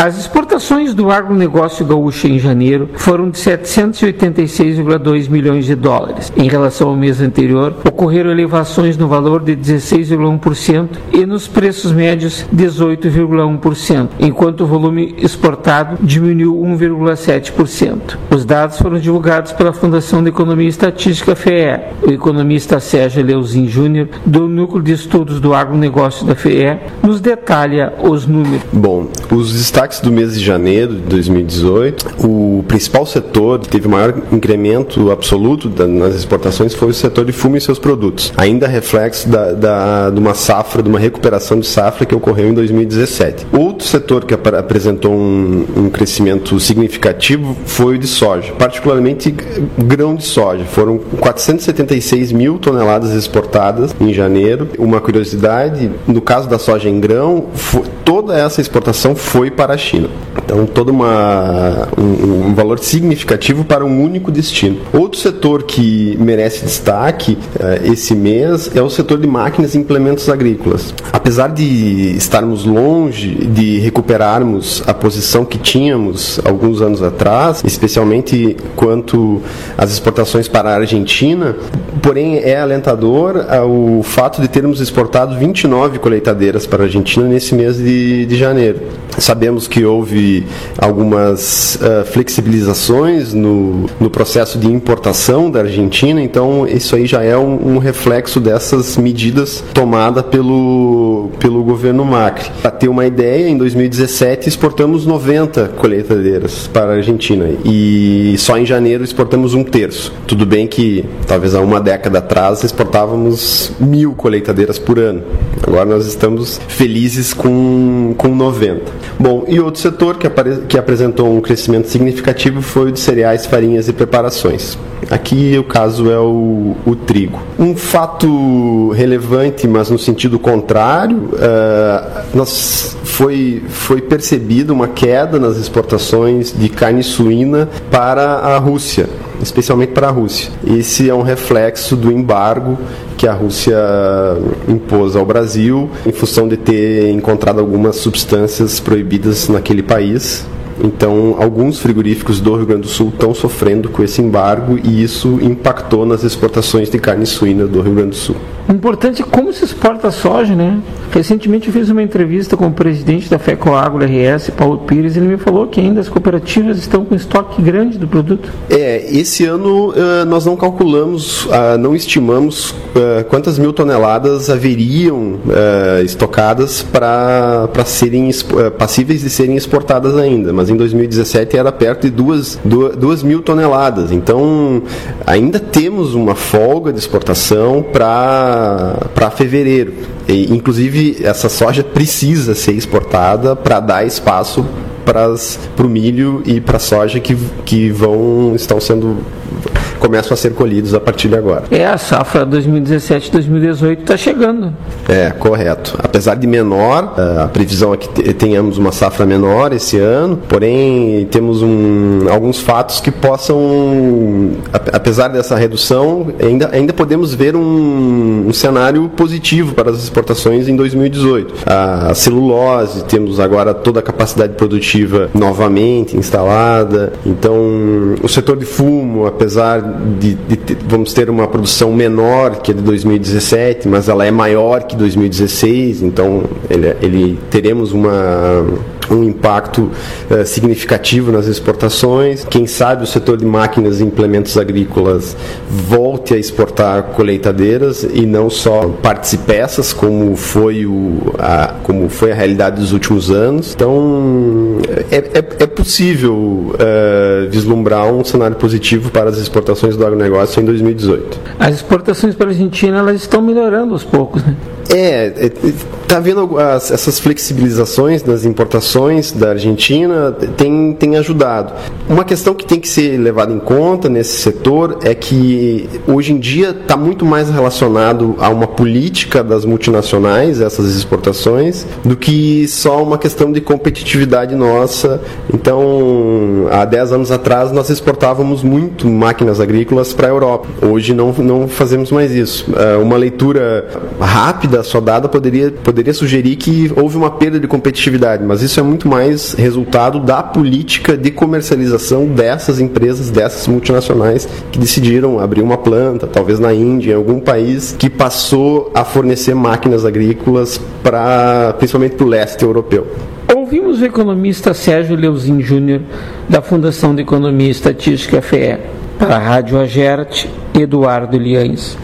As exportações do agronegócio gaúcho em janeiro foram de 786,2 milhões de dólares. Em relação ao mês anterior, ocorreram elevações no valor de 16,1% e nos preços médios 18,1%, enquanto o volume exportado diminuiu 1,7%. Os dados foram divulgados pela Fundação de Economia e Estatística FEE. O economista Sérgio Leuzin Júnior, do Núcleo de Estudos do Agronegócio da FEE, nos detalha os números. Bom, os destaques do mês de janeiro de 2018, o principal setor que teve maior incremento absoluto nas exportações foi o setor de fumo e seus produtos, ainda reflexo de uma safra, de uma recuperação de safra que ocorreu em 2017. Outro setor que apresentou um crescimento significativo foi o de soja, particularmente grão de soja. Foram 476 mil toneladas exportadas em janeiro. Uma curiosidade, no caso da soja em grão, toda essa exportação foi para a China. Então, todo um valor significativo para um único destino. Outro setor que merece destaque esse mês é o setor de máquinas e implementos agrícolas. Apesar de estarmos longe de recuperarmos a posição que tínhamos alguns anos atrás, especialmente quanto às exportações para a Argentina, porém é alentador o fato de termos exportado 29 colheitadeiras para a Argentina nesse mês de janeiro. Sabemos que houve algumas flexibilizações no processo de importação da Argentina, então isso aí já é um reflexo dessas medidas tomadas pelo governo Macri. Para ter uma ideia, em 2017 exportamos 90 colheitadeiras para a Argentina e só em janeiro exportamos 1/3. Tudo bem que talvez há uma década atrás exportávamos 1.000 colheitadeiras por ano. Agora nós estamos felizes com 90. Bom, e outro setor que apresentou um crescimento significativo foi o de cereais, farinhas e preparações. Aqui o caso é o trigo. Um fato relevante, mas no sentido contrário, foi percebida uma queda nas exportações de carne suína para a Rússia, especialmente para a Rússia. Esse é um reflexo do embargo que a Rússia impôs ao Brasil em função de ter encontrado algumas substâncias proibidas naquele país. Então, alguns frigoríficos do Rio Grande do Sul estão sofrendo com esse embargo e isso impactou nas exportações de carne suína do Rio Grande do Sul. O importante é como se exporta a soja, né? Recentemente eu fiz uma entrevista com o presidente da FECOAGRO RS, Paulo Pires, e ele me falou que ainda as cooperativas estão com estoque grande do produto. Esse ano nós não calculamos, não estimamos quantas mil toneladas haveriam estocadas para serem passíveis de serem exportadas ainda, mas em 2017 era perto de 2 mil toneladas, então ainda temos uma folga de exportação para fevereiro. E, inclusive, essa soja precisa ser exportada para dar espaço para o milho e para a soja que começam a ser colhidos a partir de agora. A safra 2017-2018 está chegando. Correto. Apesar de menor, a previsão é que tenhamos uma safra menor esse ano, porém temos alguns fatos que possam, apesar dessa redução, ainda podemos ver um cenário positivo para as exportações em 2018. A celulose, temos agora toda a capacidade produtiva novamente instalada, então o setor de fumo, apesar de vamos ter uma produção menor que a de 2017, mas ela é maior que 2016, então teremos um impacto significativo nas exportações. Quem sabe o setor de máquinas e implementos agrícolas volte a exportar colheitadeiras e não só partes e peças, como foi a realidade dos últimos anos. Então é possível vislumbrar um cenário positivo para as exportações do agronegócio em 2018. As exportações para a Argentina, elas estão melhorando aos poucos, né? Está vendo essas flexibilizações das importações da Argentina tem ajudado. Uma questão que tem que ser levada em conta nesse setor é que hoje em dia está muito mais relacionado a uma política das multinacionais, essas exportações, do que só uma questão de competitividade nossa. Então, há 10 anos atrás nós exportávamos muito máquinas agrícolas para a Europa. Hoje não fazemos mais isso. Uma leitura rápida só dada poderia sugerir que houve uma perda de competitividade, mas isso é muito mais resultado da política de comercialização dessas empresas, dessas multinacionais que decidiram abrir uma planta, talvez na Índia, em algum país que passou a fornecer máquinas agrícolas principalmente para o leste europeu. Ouvimos o economista Sérgio Leuzin Júnior, da Fundação de Economia e Estatística FEE. Para a Rádio Agerte, Eduardo Liães.